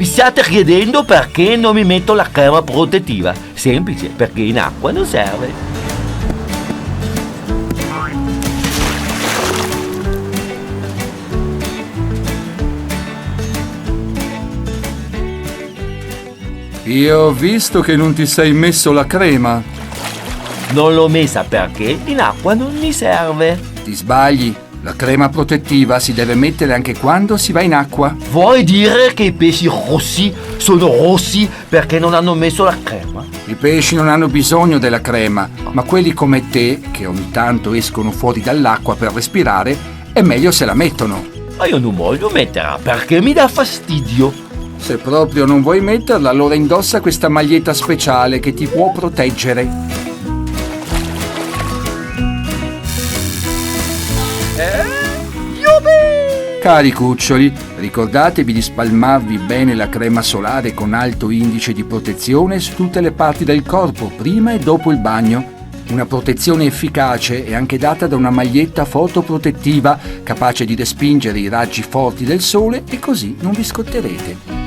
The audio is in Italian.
Vi state chiedendo perché non mi metto la crema protettiva? Semplice, perché in acqua non serve. Io ho visto che non ti sei messo la crema. Non l'ho messa perché in acqua non mi serve. Ti sbagli. La crema protettiva si deve mettere anche quando si va in acqua. Vuoi dire che i pesci rossi sono rossi perché non hanno messo la crema? I pesci non hanno bisogno della crema, ma quelli come te, che ogni tanto escono fuori dall'acqua per respirare, è meglio se la mettono. Ma io non voglio metterla perché mi dà fastidio. Se proprio non vuoi metterla, allora indossa questa maglietta speciale che ti può proteggere. Cari cuccioli, ricordatevi di spalmarvi bene la crema solare con alto indice di protezione su tutte le parti del corpo, prima e dopo il bagno. Una protezione efficace è anche data da una maglietta fotoprotettiva capace di respingere i raggi forti del sole e così non vi scotterete.